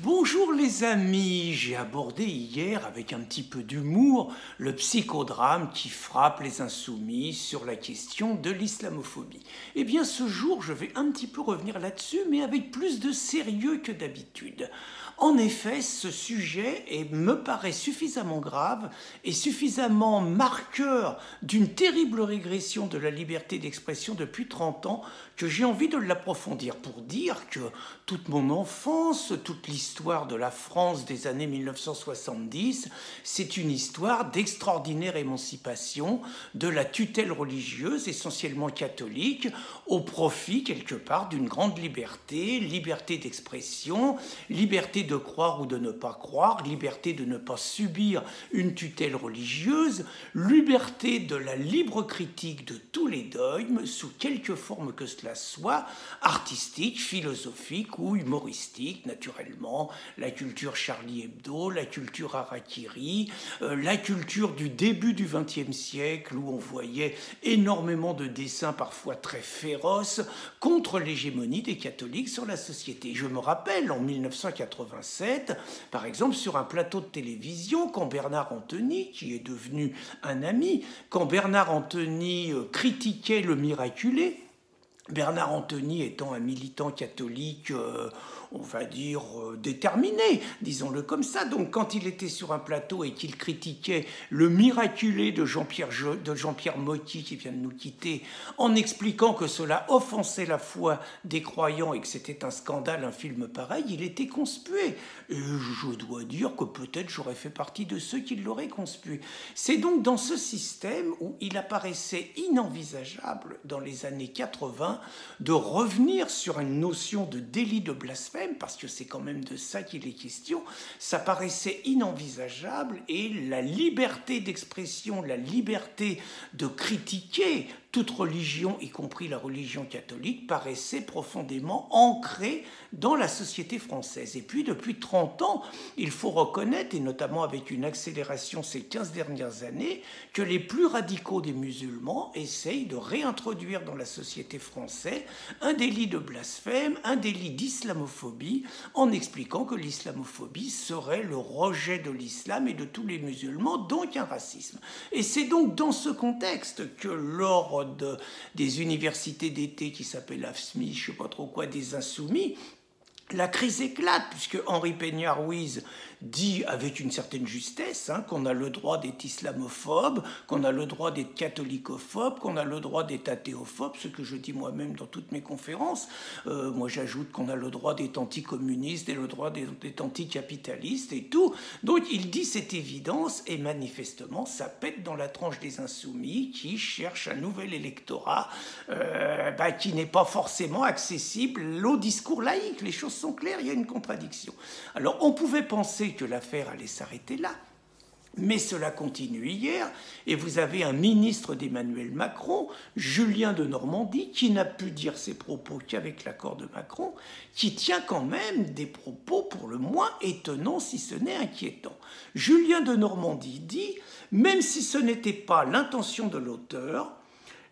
Bonjour les amis, j'ai abordé hier avec un petit peu d'humour le psychodrame qui frappe les insoumis sur la question de l'islamophobie. Eh bien ce jour je vais un petit peu revenir là-dessus mais avec plus de sérieux que d'habitude. En effet, ce sujet me paraît suffisamment grave et suffisamment marqueur d'une terrible régression de la liberté d'expression depuis 30 ans que j'ai envie de l'approfondir pour dire que toute mon enfance, toute l'histoire de la France des années 1970, c'est une histoire d'extraordinaire émancipation de la tutelle religieuse, essentiellement catholique, au profit quelque part d'une grande liberté, liberté d'expression, liberté de croire ou de ne pas croire, liberté de ne pas subir une tutelle religieuse, liberté de la libre critique de tous les dogmes, sous quelque forme que cela soit, artistique, philosophique ou humoristique, naturellement, la culture Charlie Hebdo, la culture Harakiri, la culture du début du XXe siècle, où on voyait énormément de dessins parfois très féroces contre l'hégémonie des catholiques sur la société. Je me rappelle, en 1987, par exemple, sur un plateau de télévision, quand Bernard Antony, qui est devenu un ami, quand Bernard Antony critiquait le miraculé, Bernard Antony étant un militant catholique, on va dire, déterminé, disons-le comme ça. Donc quand il était sur un plateau et qu'il critiquait le miraculé de Jean-Pierre Mocky, qui vient de nous quitter, en expliquant que cela offensait la foi des croyants et que c'était un scandale, un film pareil, il était conspué. Et je dois dire que peut-être j'aurais fait partie de ceux qui l'auraient conspué. C'est donc dans ce système où il apparaissait inenvisageable, dans les années 80, de revenir sur une notion de délit de blasphème, parce que c'est quand même de ça qu'il est question. Ça paraissait inenvisageable et la liberté d'expression, la liberté de critiquer toute religion, y compris la religion catholique, paraissait profondément ancrée dans la société française. Et puis, depuis 30 ans, il faut reconnaître, et notamment avec une accélération ces 15 dernières années, que les plus radicaux des musulmans essayent de réintroduire dans la société française un délit de blasphème, un délit d'islamophobie, en expliquant que l'islamophobie serait le rejet de l'islam et de tous les musulmans, donc un racisme. Et c'est donc dans ce contexte que lors des universités d'été qui s'appellent l'AFSMI, je ne sais pas trop quoi, des insoumis, la crise éclate, puisque Henri Peña-Ruiz dit avec une certaine justesse qu'on a le droit d'être islamophobe, qu'on a le droit d'être catholicophobe, qu'on a le droit d'être athéophobe, ce que je dis moi-même dans toutes mes conférences. Moi j'ajoute qu'on a le droit d'être anticommuniste et le droit d'être anticapitaliste et tout. Donc il dit cette évidence et manifestement ça pète dans la tranche des insoumis qui cherchent un nouvel électorat qui n'est pas forcément accessible au discours laïque. Les choses sont claires, il y a une contradiction. Alors on pouvait penser que l'affaire allait s'arrêter là, mais cela continue hier, et vous avez un ministre d'Emmanuel Macron, Julien de Normandie, qui n'a pu dire ses propos qu'avec l'accord de Macron, qui tient quand même des propos pour le moins étonnants, si ce n'est inquiétants. Julien de Normandie dit, même si ce n'était pas l'intention de l'auteur,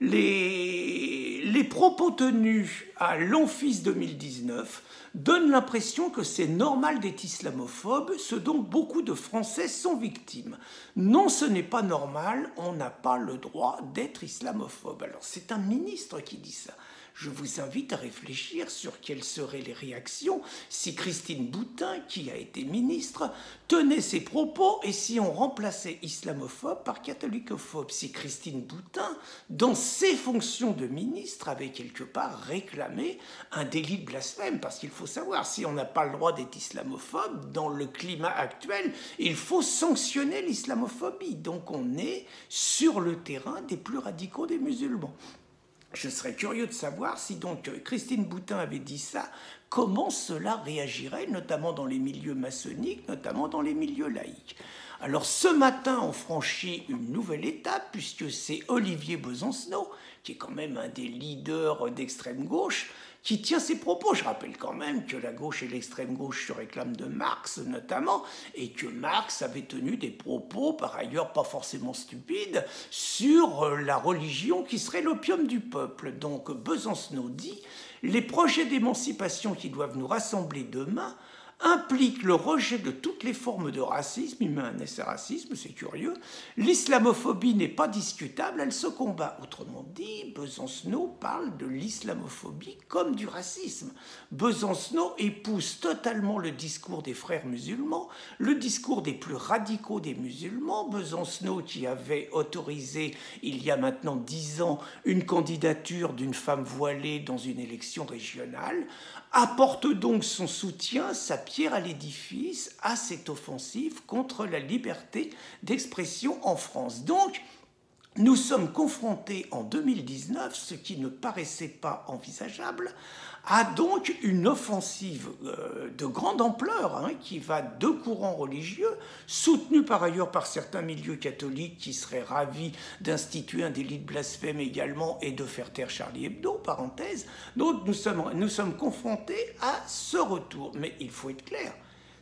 les propos tenus à l'Amphis 2019 donnent l'impression que c'est normal d'être islamophobe, ce dont beaucoup de Français sont victimes. Non, ce n'est pas normal, on n'a pas le droit d'être islamophobe. Alors c'est un ministre qui dit ça. Je vous invite à réfléchir sur quelles seraient les réactions si Christine Boutin, qui a été ministre, tenait ses propos et si on remplaçait islamophobe par catholicophobe. Si Christine Boutin, dans ses fonctions de ministre, avait quelque part réclamé un délit de blasphème. Parce qu'il faut savoir, si on n'a pas le droit d'être islamophobe, dans le climat actuel, il faut sanctionner l'islamophobie. Donc on est sur le terrain des plus radicaux des musulmans. Je serais curieux de savoir si donc Christine Boutin avait dit ça, comment cela réagirait, notamment dans les milieux maçonniques, notamment dans les milieux laïcs. Alors ce matin, on franchit une nouvelle étape, puisque c'est Olivier Besancenot, qui est quand même un des leaders d'extrême gauche, qui tient ses propos. Je rappelle quand même que la gauche et l'extrême gauche se réclament de Marx notamment, et que Marx avait tenu des propos, par ailleurs pas forcément stupides, sur la religion qui serait l'opium du peuple. Donc Besancenot dit « Les projets d'émancipation qui doivent nous rassembler demain implique le rejet de toutes les formes de racisme, il met un essai racisme, c'est curieux. L'islamophobie n'est pas discutable, elle se combat. Autrement dit, Besancenot parle de l'islamophobie comme du racisme. Besancenot épouse totalement le discours des frères musulmans, le discours des plus radicaux des musulmans. Besancenot, qui avait autorisé, il y a maintenant 10 ans, une candidature d'une femme voilée dans une élection régionale, apporte donc son soutien, sa pierre à l'édifice, à cette offensive contre la liberté d'expression en France. Donc, nous sommes confrontés en 2019, ce qui ne paraissait pas envisageable, à donc une offensive de grande ampleur qui va de courants religieux, soutenue par ailleurs par certains milieux catholiques qui seraient ravis d'instituer un délit de blasphème également et de faire taire Charlie Hebdo, parenthèse. Donc nous sommes confrontés à ce retour. Mais il faut être clair.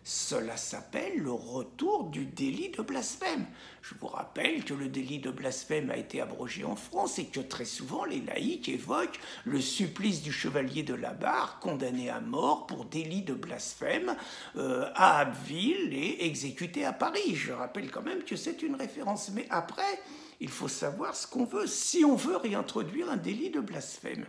Cela s'appelle le retour du délit de blasphème. Je vous rappelle que le délit de blasphème a été abrogé en France et que très souvent les laïcs évoquent le supplice du chevalier de la Barre, condamné à mort pour délit de blasphème à Abbeville et exécuté à Paris. Je rappelle quand même que c'est une référence. Mais après, il faut savoir ce qu'on veut. Si on veut réintroduire un délit de blasphème,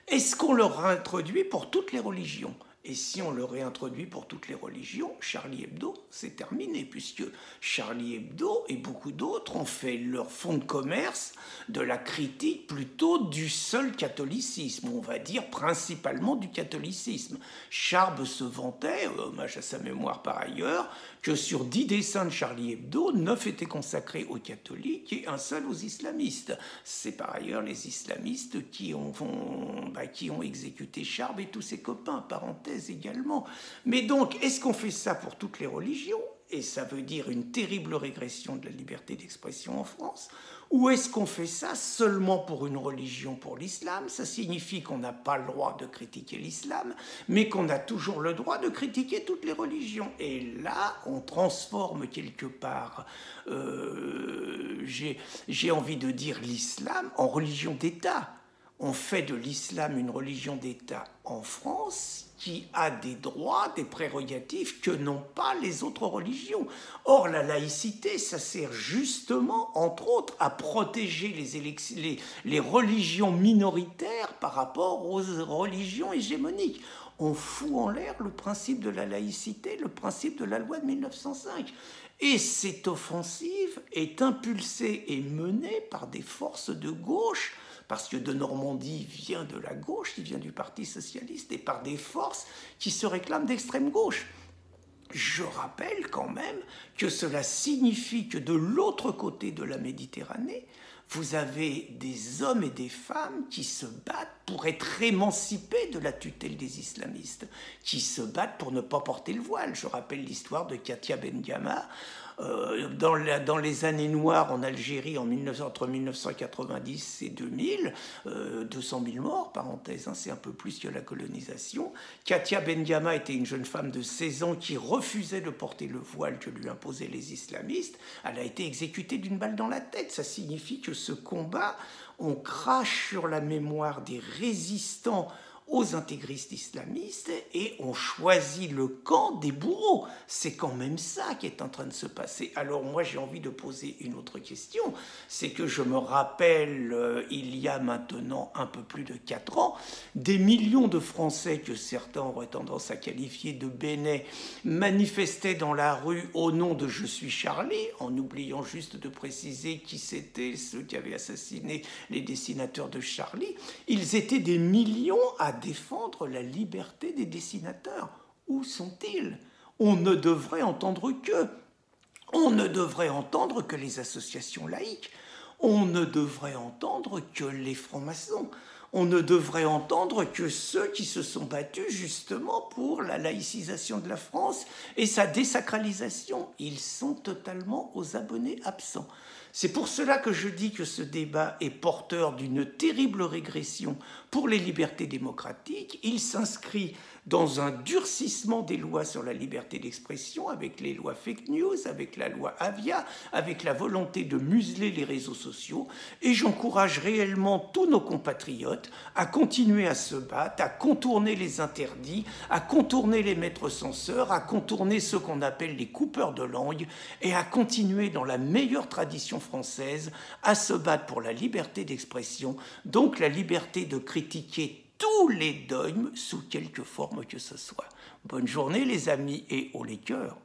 est-ce qu'on le réintroduit pour toutes les religions ? Et si on le réintroduit pour toutes les religions, Charlie Hebdo, c'est terminé, puisque Charlie Hebdo et beaucoup d'autres ont fait leur fonds de commerce de la critique plutôt du seul catholicisme, on va dire principalement du catholicisme. Charb se vantait, hommage à sa mémoire par ailleurs, que sur 10 dessins de Charlie Hebdo, 9 étaient consacrés aux catholiques et un seul aux islamistes. C'est par ailleurs les islamistes qui ont exécuté Charb et tous ses copains, parenthèse également. Mais donc, est-ce qu'on fait ça pour toutes les religions ? Et ça veut dire une terrible régression de la liberté d'expression en France. Ou est-ce qu'on fait ça seulement pour une religion, pour l'islam ? Ça signifie qu'on n'a pas le droit de critiquer l'islam, mais qu'on a toujours le droit de critiquer toutes les religions. Et là, on transforme quelque part, j'ai envie de dire l'islam en religion d'État. On fait de l'islam une religion d'État en France qui a des droits, des prérogatives que n'ont pas les autres religions. Or, la laïcité, ça sert justement, entre autres, à protéger les religions minoritaires par rapport aux religions hégémoniques. On fout en l'air le principe de la laïcité, le principe de la loi de 1905. Et cette offensive est impulsée et menée par des forces de gauche, parce que de Normandie vient de la gauche, il vient du Parti socialiste, et par des forces qui se réclament d'extrême gauche. Je rappelle quand même que cela signifie que de l'autre côté de la Méditerranée, vous avez des hommes et des femmes qui se battent pour être émancipés de la tutelle des islamistes, qui se battent pour ne pas porter le voile. Je rappelle l'histoire de Katia Bengamma, dans les années noires en Algérie entre 1990 et 2000, 200 000 morts, parenthèse, c'est un peu plus que la colonisation. Katia Bengamma était une jeune femme de 16 ans qui refusait de porter le voile que lui imposaient les islamistes. Elle a été exécutée d'une balle dans la tête. Ça signifie que ce combat, on crache sur la mémoire des résistants aux intégristes islamistes et on choisit le camp des bourreaux. C'est quand même ça qui est en train de se passer. Alors moi j'ai envie de poser une autre question, c'est que je me rappelle il y a maintenant un peu plus de 4 ans, des millions de Français que certains auraient tendance à qualifier de bénais manifestaient dans la rue au nom de « Je suis Charlie », en oubliant juste de préciser qui c'étaient ceux qui avaient assassiné les dessinateurs de Charlie. Ils étaient des millions à défendre la liberté des dessinateurs. Où sont-ils ? On ne devrait entendre qu'eux. On ne devrait entendre que les associations laïques. On ne devrait entendre que les francs-maçons. On ne devrait entendre que ceux qui se sont battus justement pour la laïcisation de la France et sa désacralisation. Ils sont totalement aux abonnés absents. C'est pour cela que je dis que ce débat est porteur d'une terrible régression pour les libertés démocratiques. Il s'inscrit dans un durcissement des lois sur la liberté d'expression, avec les lois fake news, avec la loi Avia, avec la volonté de museler les réseaux sociaux. Et j'encourage réellement tous nos compatriotes à continuer à se battre, à contourner les interdits, à contourner les maîtres censeurs, à contourner ceux qu'on appelle les coupeurs de langue, et à continuer dans la meilleure tradition française à se battre pour la liberté d'expression, donc la liberté de critiquer tous les dogmes sous quelque forme que ce soit. Bonne journée les amis et haut les cœurs.